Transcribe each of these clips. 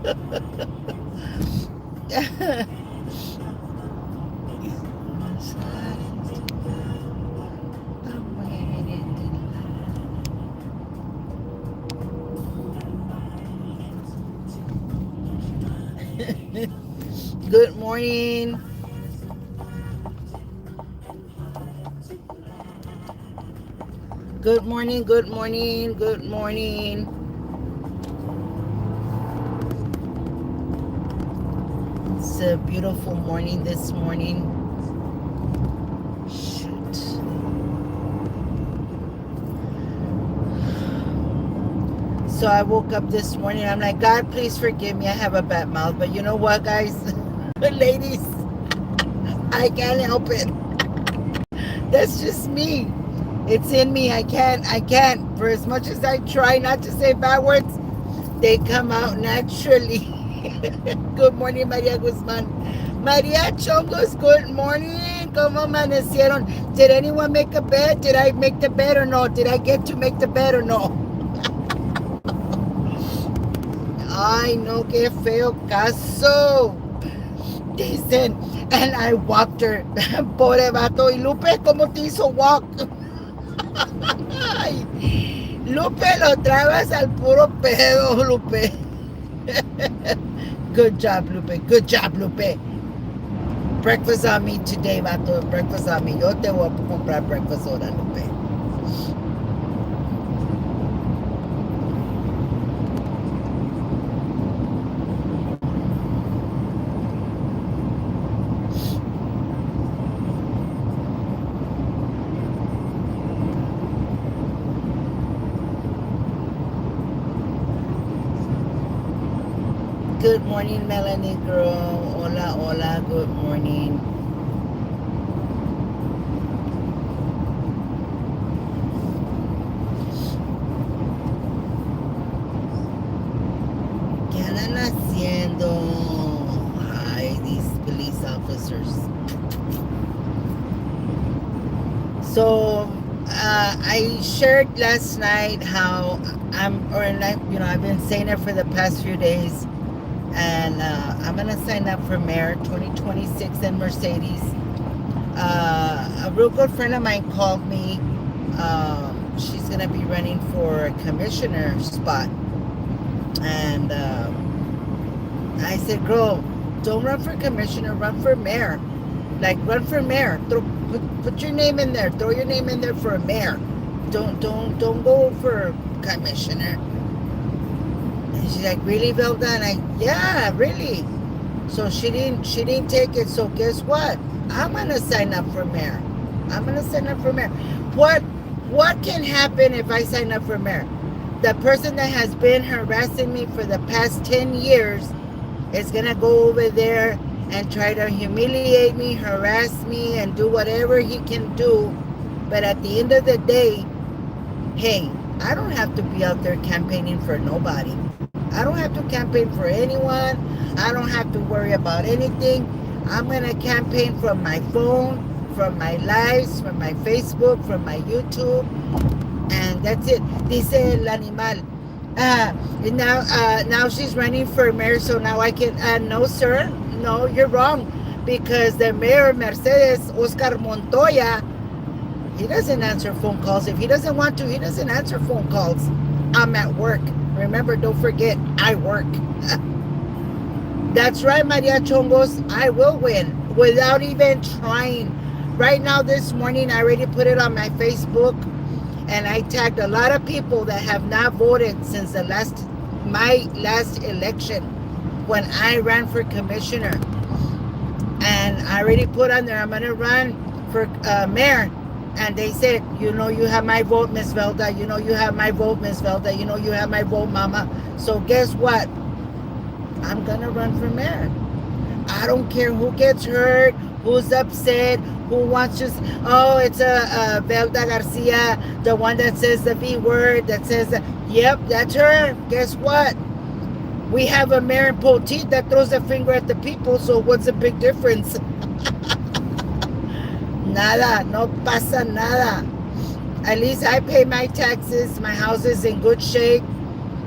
Good morning. Good morning, good morning, good morning. It's a beautiful morning this morning. Shoot. So I woke up this morning. I'm like, God, please forgive me. I have a bad mouth. But you know what, guys? Ladies, I can't help it. That's just me. It's in me. I can't. For as much as I try not to say bad words, they come out naturally. Good morning, Maria Guzman. Maria Chongos, good morning. ¿Cómo amanecieron? Did anyone make a bed? Did I make the bed or no? Did I get to make the bed or no? Ay, no, qué feo caso. Dicen, and I walked her. Pobre vato. Y Lupe, ¿cómo te hizo walk? Ay, Lupe, lo trabas al puro pedo, Lupe. Good job, Lupe. Good job, Lupe. Breakfast on me today, vato. Breakfast on me. Yo te voy a comprar breakfast ahora, Lupe. Good morning, Melanie girl. Hola, hola. Good morning. ¿Qué andan haciendo? Ay, these police officers. So, I shared last night how I've been saying it for the past few days, and I'm gonna sign up for mayor 2026 in Mercedes. A real good friend of mine called me. She's gonna be running for a commissioner spot, and I said, "Girl, don't run for commissioner. Run for mayor. Like run for mayor. Put your name in there. Throw your name in there for a mayor. Don't go for commissioner." And she's like, "Really, Velda?" And yeah, really. So she didn't take it. So guess what? I'm gonna sign up for mayor. I'm gonna sign up for mayor. What can happen if I sign up for mayor? The person that has been harassing me for the past 10 years is gonna go over there and try to humiliate me, harass me, and do whatever he can do. But at the end of the day, hey, I don't have to be out there campaigning for nobody. I don't have to campaign for anyone. I don't have to worry about anything. I'm going to campaign from my phone, from my lives, from my Facebook, from my YouTube, and that's it. Dice el animal. Now she's running for mayor, so now I can. No, sir. No, you're wrong. Because the mayor, Mercedes, Oscar Montoya, he doesn't answer phone calls. If he doesn't want to, he doesn't answer phone calls. I'm at work. Remember, don't forget, I work. That's right, Maria Chongos. I will win without even trying. Right now, this morning, I already put it on my Facebook, and I tagged a lot of people that have not voted since my last election when I ran for commissioner. And I already put on there, I'm going to run for mayor. And they said, you have my vote, Miss Velda. You have my vote, Miss Velda. You have my vote, Mama. So guess what? I'm going to run for mayor. I don't care who gets hurt, who's upset, who wants to... Oh, it's a Velda Garcia, the one that says the V word, that says... Yep, that's her. Guess what? We have a mayor in Poteet that throws a finger at the people, so what's the big difference? Nada, no pasa nada. At least I pay my taxes. My house is in good shape.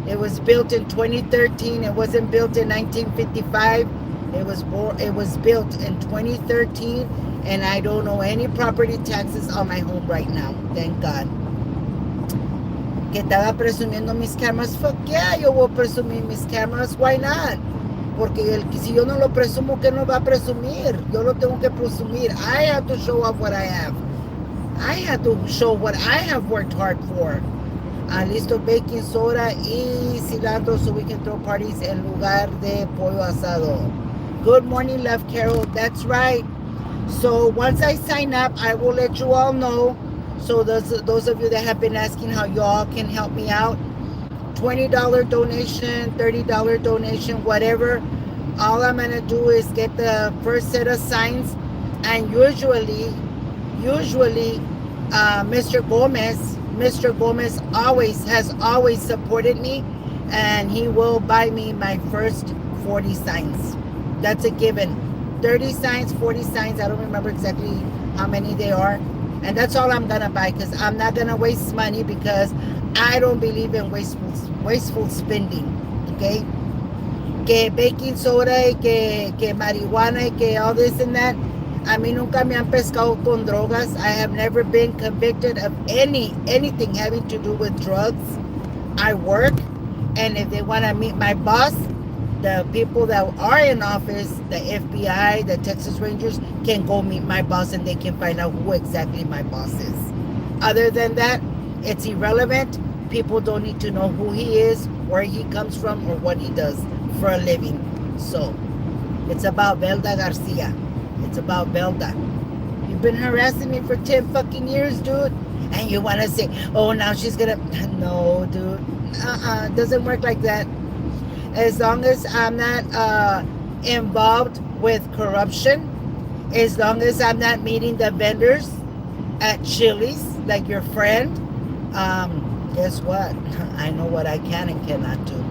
It was built in 2013. It wasn't built in 1955. It was built in 2013, and I don't owe any property taxes on my home right now. Thank God. Que estaba presumiendo mis cameras. Fuck yeah, yo voy a presumir mis cameras. Why not? Porque si yo no lo presumo, ¿qué no va a presumir? Yo lo tengo que presumir. I have to show off what I have. I have to show what I have worked hard for. Listo baking soda y cilantro so we can throw parties en lugar de pollo asado. Good morning, Love Carol. That's right. So once I sign up, I will let you all know. So those of you that have been asking how y'all can help me out, $20 donation, $30 donation, whatever. All I'm gonna do is get the first set of signs, and usually, Mr. Gomez has always supported me, and he will buy me my first 40 signs. That's a given. 30 signs, 40 signs. I don't remember exactly how many they are. And that's all I'm gonna buy, because I'm not gonna waste money, because I don't believe in wasteful spending. Okay? Que baking soda y que marihuana y que all this and that. A mí nunca me han pescado con drogas. I have never been convicted of anything having to do with drugs. I work, and if they want to meet my boss, the people that are in office, the FBI, the Texas Rangers, can go meet my boss, and they can find out who exactly my boss is. Other than that, it's irrelevant. People don't need to know who he is, where he comes from, or what he does for a living. So, it's about Velda Garcia. It's about Velda. You've been harassing me for 10 fucking years, dude. And you want to say, oh, now she's going to... No, dude. It doesn't work like that. As long as I'm not involved with corruption, as long as I'm not meeting the vendors at Chili's, like your friend, guess what? I know what I can and cannot do.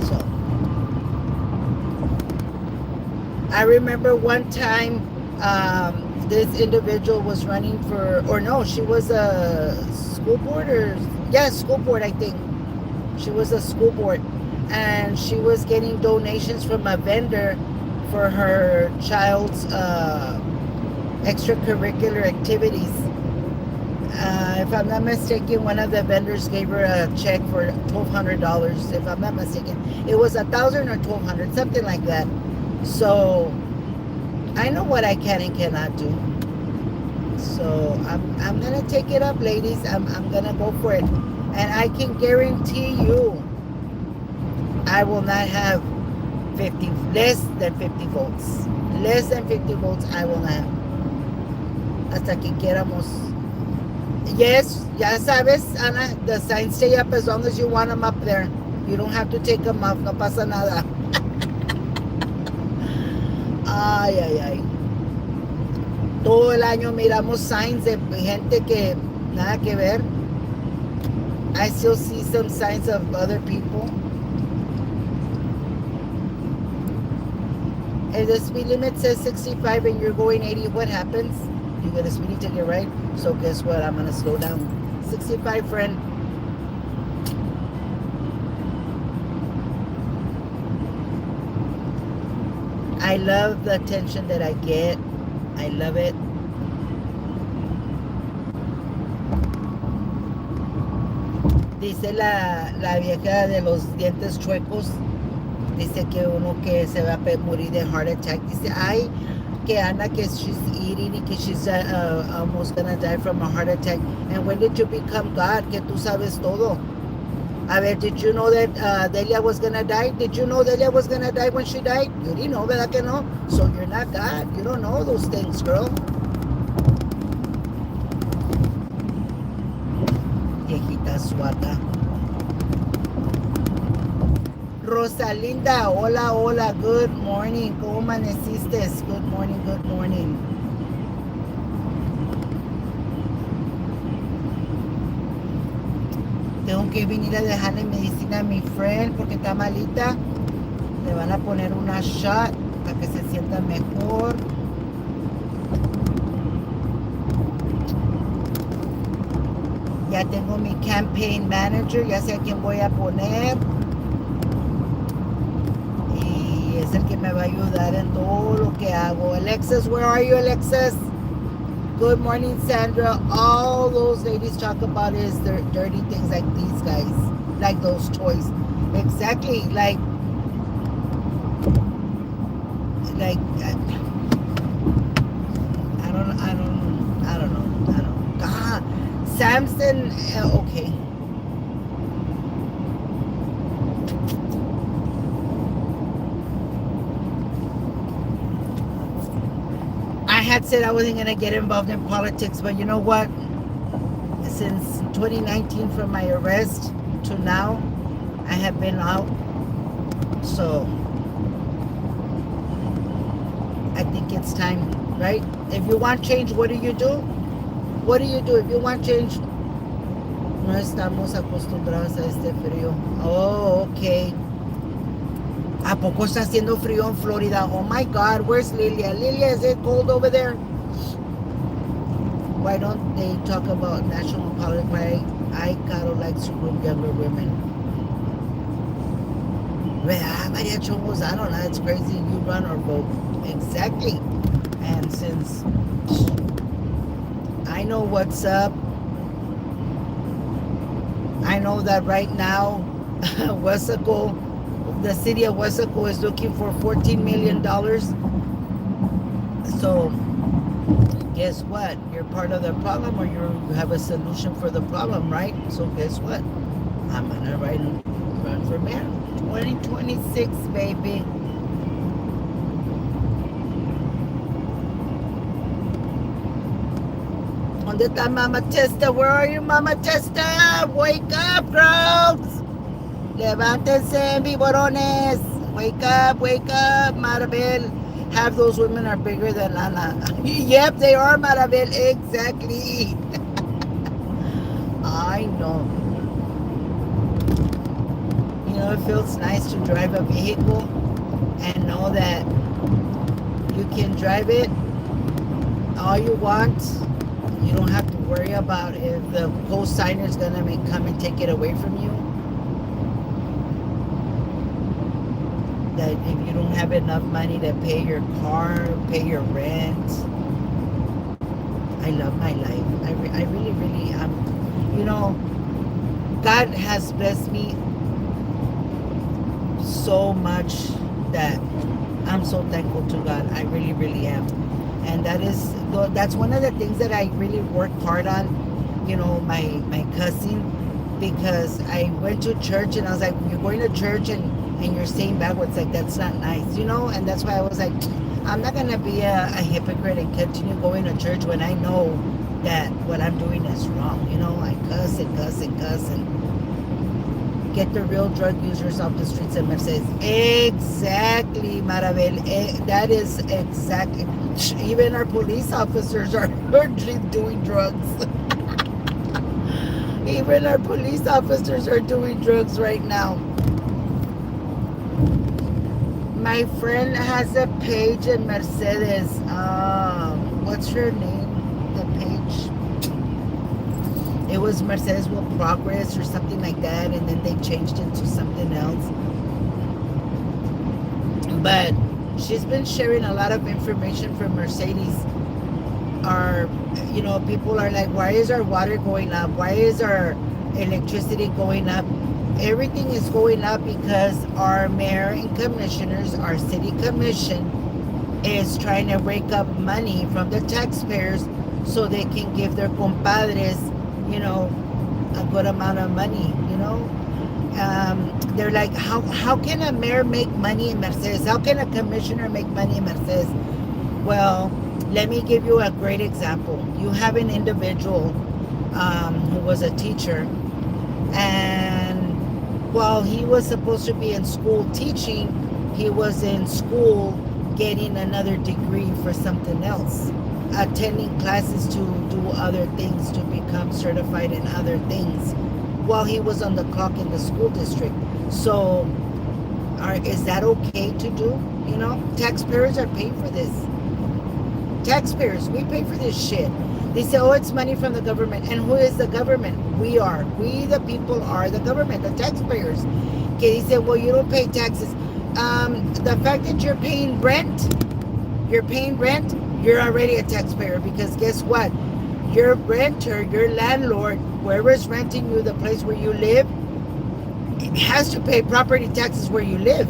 So... I remember one time this individual was running for, or no, she was a school board, school board, I think. She was a school board, and she was getting donations from a vendor for her child's extracurricular activities. If I'm not mistaken, one of the vendors gave her a check for $1,200. If I'm not mistaken, it was $1,000 or $1,200, something like that. So I know what I can and cannot do. So I'm gonna take it up, ladies. I'm gonna go for it, and I can guarantee you, I will not have less than 50 votes. Less than 50 votes, I will not have. Hasta que queramos. Yes, ya sabes, Ana. The signs stay up as long as you want them up there. You don't have to take them off. No pasa nada. Ay, ay, ay. Todo el año miramos signs de gente que nada que ver. I still see some signs of other people. If the speed limit says 65 and you're going 80, what happens? You get a speeding ticket, right? So guess what? I'm going to slow down. 65, friend. I love the attention that I get. I love it. Dice la vieja de los dientes chuecos. Dice que uno que se va a morir de heart attack. Dice, ay, que Ana, que she's eating y que she's almost gonna die from a heart attack. And when did you become God? Que tú sabes todo. A ver, did you know that Delia was gonna die? Did you know Delia was gonna die when she died? You didn't know, ¿verdad que no? So you're not God. You don't know those things, girl. Viejita suata. Rosalinda, hola, hola, good morning. ¿Cómo amaneciste? Good morning, good morning. Tengo que venir a dejarle medicina a mi friend porque está malita. Le van a poner una shot para que se sienta mejor. Ya tengo mi campaign manager, ya sé a quién voy a poner y es el que me va a ayudar en todo lo que hago. Alexis, where are you, Alexis? Good morning, Sandra. All those ladies talk about is their dirty things like these guys, like those toys. Exactly, like I don't know. God, Samson. Okay, I had said I wasn't gonna get involved in politics, but you know what? Since 2019, from my arrest to now, I have been out. So I think it's time, right? If you want change, what do you do? What do you do if you want change? No estamos acostumbrados a este frío. Oh, okay. ¿A poco está haciendo frío en Florida? Oh my God, where's Lilia? Lilia, is it cold over there? Why don't they talk about national politics? Why I gotta like to groom younger women? Maria Chongos, I don't know. It's crazy. You run or vote. Exactly. And since I know what's up, I know that right now, Wesaco, the city of Wesaco is looking for $14 million. So, guess what? You're part of the problem or you have a solution for the problem, right? So, guess what? I'm going to run for mayor. 2026, baby. ¿Dónde está Mama Testa? Where are you, Mama Testa? Wake up, girls. Levántense, viborones. Wake up, Maribel. Half those women are bigger than Lana. Yep, they are, Maribel. Exactly. I know. You know, it feels nice to drive a vehicle and know that you can drive it all you want. You don't have to worry about if the co-signer is going to come and take it away from you. That if you don't have enough money to pay your car, pay your rent. I love my life. I really, really am. You know, God has blessed me so much that I'm so thankful to God. I really, really am. And that's one of the things that I really work hard on. You know, my cousin, because I went to church and I was like, you're going to church and you're saying backwards, like that's not nice, you know. And that's why I was like, I'm not gonna be a hypocrite and continue going to church when I know that what I'm doing is wrong. You know, I cuss and get the real drug users off the streets of Mercedes. Exactly, Maribel. That is exactly. Even our police officers are doing drugs. Even our police officers are doing drugs right now. My friend has a page in Mercedes. What's her name? The page. It was Mercedes Will Progress or something like that, and then they changed it to something else. But she's been sharing a lot of information from Mercedes. People are like, why is our water going up? Why is our electricity going up? Everything is going up because our mayor and commissioners, our city commission, is trying to rake up money from the taxpayers so they can give their compadres, a good amount of money, They're like, how can a mayor make money in Mercedes? How can a commissioner make money in Mercedes? Well, let me give you a great example. You have an individual who was a teacher, and while he was supposed to be in school teaching, he was in school getting another degree for something else, attending classes to do other things, to become certified in other things, while he was on the clock in the school district. So, is that okay to do? Taxpayers are paying for this. Taxpayers, we pay for this shit. They say, oh, it's money from the government. And who is the government? We are. We, the people, are the government, the taxpayers. Okay, he said, well, you don't pay taxes. The fact that you're paying rent, you're already a taxpayer because guess what? Your renter, your landlord, whoever's renting you the place where you live, has to pay property taxes where you live.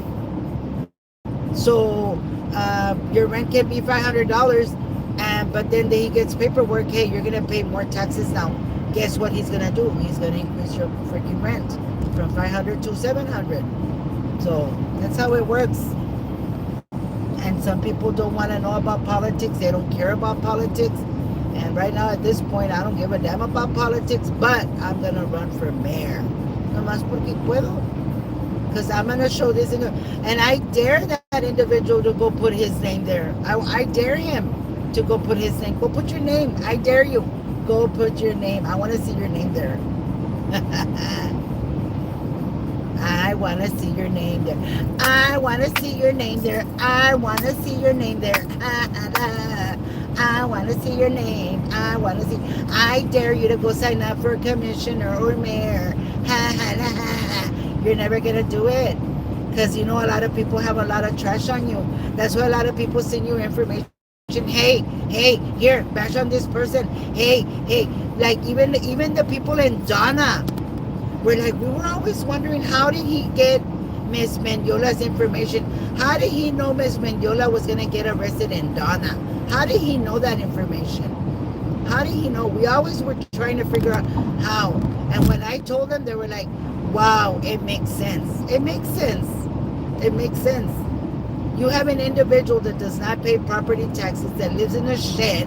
So your rent can be $500, but then he gets paperwork. Hey, you're gonna pay more taxes now. Guess what he's gonna do? He's gonna increase your freaking rent from 500 to 700. So that's how it works. And some people don't want to know about politics. They don't care about politics. And right now, at this point, I don't give a damn about politics. But I'm gonna run for mayor. Nomás porque puedo. Because I'm gonna show this, and I dare that individual to go put his name there. I dare him to go put his name. Go put your name. I dare you. Go put your name. I want to see your name there. I want to see your name there. I want to see your name there. I want to see your name there. I want to see your name. I want to see. I dare you to go sign up for commissioner or mayor. You're never going to do it. Because you know a lot of people have a lot of trash on you. That's why a lot of people send you information. Hey, here, bash on this person. Hey. Like even the people in Donna. We were always wondering, how did he get Miss Mendiola's information? How did he know Miss Mendiola was going to get arrested in Donna? How did he know that information? How did he know? We always were trying to figure out how. And when I told them, they were like, wow, it makes sense. It makes sense. It makes sense. You have an individual that does not pay property taxes, that lives in a shed,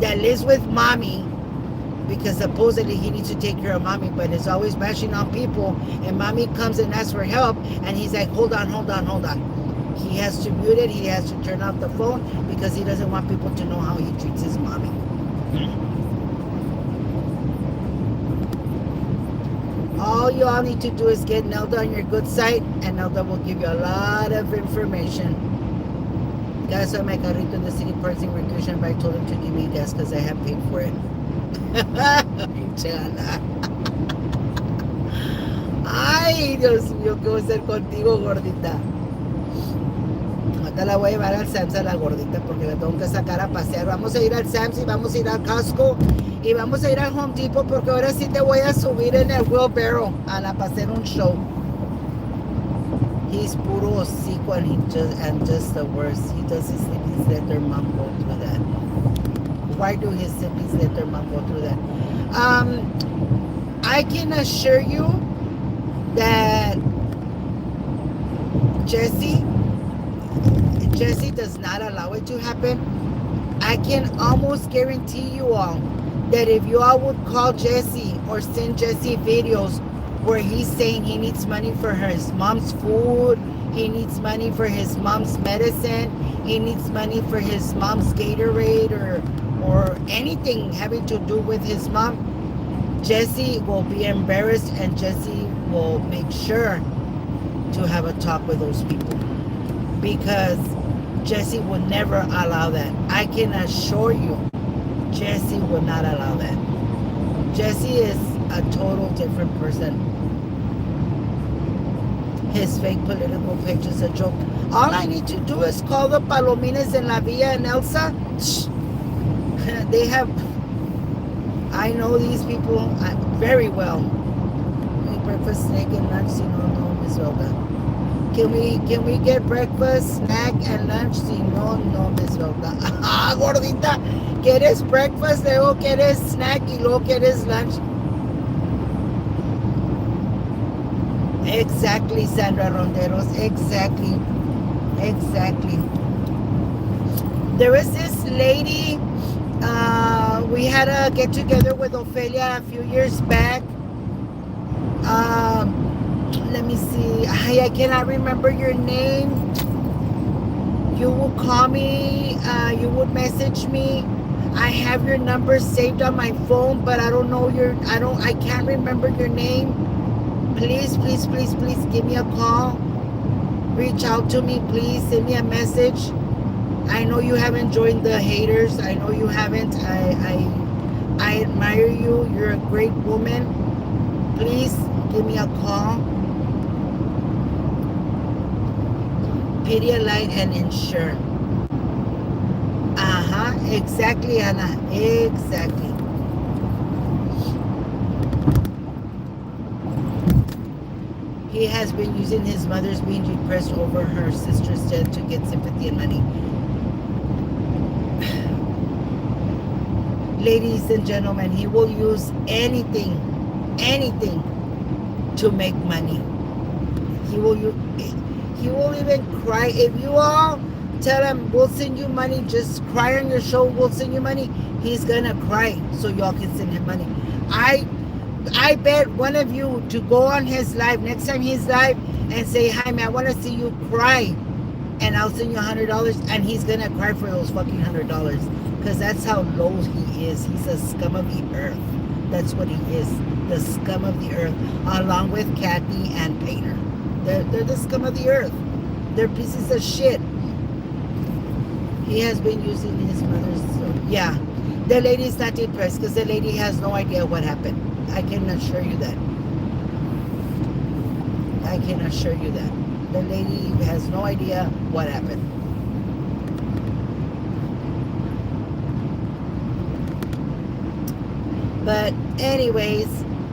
that lives with mommy, because supposedly he needs to take care of mommy, but is always bashing on people, and mommy comes and asks for help, and he's like, hold on. He has to mute it, he has to turn off the phone, because he doesn't want people to know how he treats his mommy. All you all need to do is get Nelda on your good side, and Nelda will give you a lot of information. Guys, I my carrito in the city parks in recreation, but I told him to give me gas because I have paid for it. Ay, Dios mío, ¿qué voy a hacer contigo, gordita? Ahorita la voy a llevar al Sam's a la gordita porque la tengo que sacar a pasear. Vamos a ir al Sam's y vamos a ir al Costco y vamos a ir al Home Depot porque ahora sí te voy a subir en el wheelbarrow a hacer un show. He's puro hocico and just the worst. He does his siblings let their mom go through that. Why do his siblings let their mom go through that? I can assure you that Jesse does not allow it to happen. I can almost guarantee you all that if you all would call Jesse or send Jesse videos where he's saying he needs money for his mom's food, he needs money for his mom's medicine, he needs money for his mom's Gatorade or anything having to do with his mom, Jesse will be embarrassed and Jesse will make sure to have a talk with those people, because Jesse would never allow that. I can assure you, Jesse would not allow that. Jesse is a total different person. His fake political picture is a joke. All I need to do is call the Palomines in La Villa and Elsa. They have, I know these people very well. Breakfast, snack, and lunch. No, Miss Velda. Can we get breakfast, snack, and lunch? No, Miss Velda. Gordita, ¿quieres breakfast? Luego quieres snack y luego quieres lunch. Exactly, Sandra Ronderos. Exactly. There was this lady. We had a get together with Ophelia a few years back. Let me see. I cannot remember your name. You will call me. You would message me. I have your number saved on my phone, but I don't know I can't remember your name. Please give me a call. Reach out to me, please. Send me a message. I know you haven't joined the haters. I know you haven't. I admire you. You're a great woman. Please give me a call. Pedialyte and insure. Exactly, Anna. Exactly. He has been using his mother's being depressed over her sister's death to get sympathy and money. Ladies and gentlemen, he will use anything to make money. He will even cry. If you all tell him we'll send you money, just cry on your show, we'll send you money, he's gonna cry so y'all can send him money. I bet one of you to go on his live next time he's live and say, hi man, I want to see you cry and I'll send you $100, and he's gonna cry for those fucking $100 because that's how low he is. He's a scum of the earth. That's what he is, the scum of the earth, along with Kathy and Painter. They're the scum of the earth. They're pieces of shit. He has been using his mother's. Yeah, the lady's not depressed because the lady has no idea what happened. I can assure you that. I can assure you that. The lady has no idea what happened. But anyways,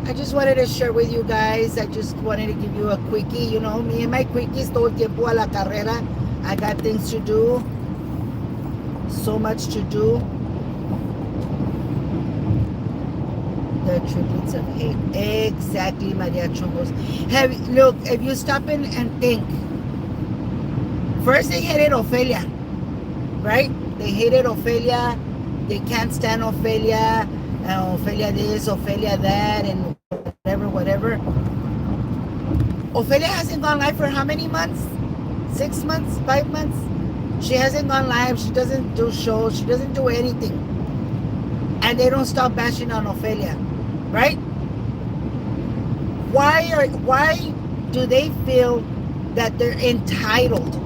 I just wanted to share with you guys. I just wanted to give you a quickie. You know, me and my quickies todo el tiempo a la carrera. I got things to do. So much to do. The tributes of hate. Exactly, Maria Chungos. Look, if you stop in and think. First they hated Ophelia. Right? They hated Ophelia. They can't stand Ophelia. Ophelia this, Ophelia that, and whatever. Ophelia hasn't gone live for how many months? 6 months? 5 months? She hasn't gone live. She doesn't do shows. She doesn't do anything. And they don't stop bashing on Ophelia. Right? Why do they feel that they're entitled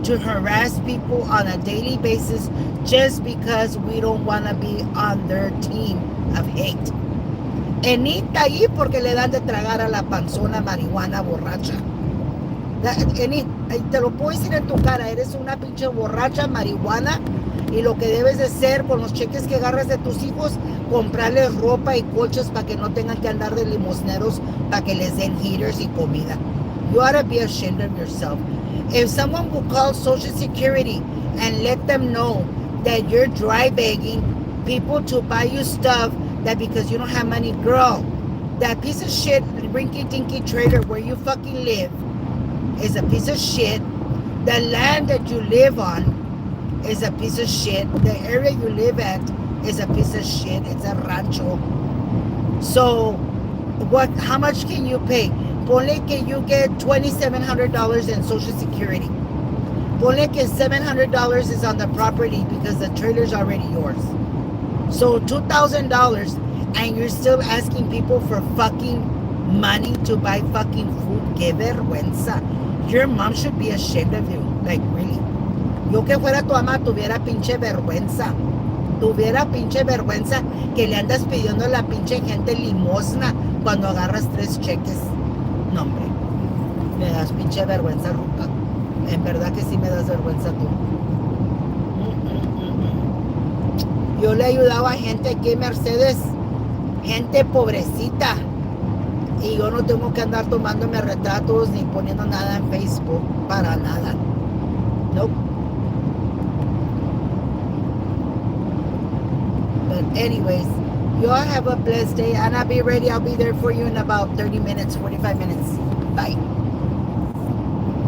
to harass people on a daily basis just because we don't want to be on their team of hate? Enita ahí porque le dan de tragar a la panzona marihuana borracha. Enit, te lo puedo decir en tu cara, eres una pinche borracha marihuana, y lo que debes de ser con los cheques que agarras de tus hijos, comprarles ropa y colchas para que no tengan que andar de limosneros para que les den heaters y comida. You ought to be ashamed of yourself. If someone will call Social Security and let them know that you're dry begging people to buy you stuff that because you don't have money, girl, that piece of shit rinky-dinky trailer where you fucking live is a piece of shit. The land that you live on is a piece of shit. The area you live at is a piece of shit. It's a rancho. So how much can you pay? Ponle que you get $2,700 in Social Security. Ponle que $700 is on the property because the trailer's already yours. So $2,000, and you're still asking people for fucking money to buy fucking food. Que vergüenza. Your mom should be ashamed of you. Like, really. Yo que fuera tu ama tuviera pinche vergüenza. Tuviera pinche vergüenza que le andas pidiendo a la pinche gente limosna cuando agarras 3 cheques. No, hombre. Me das pinche vergüenza, ruca. En verdad que sí me das vergüenza tú. Yo le he ayudado a gente aquí en Mercedes. Gente pobrecita. Y yo no tengo que andar tomándome retratos ni poniendo nada en Facebook. Para nada. Nope. But anyways, you all have a blessed day. And I'll be ready. I'll be there for you in about 30 minutes, 45 minutes. Bye.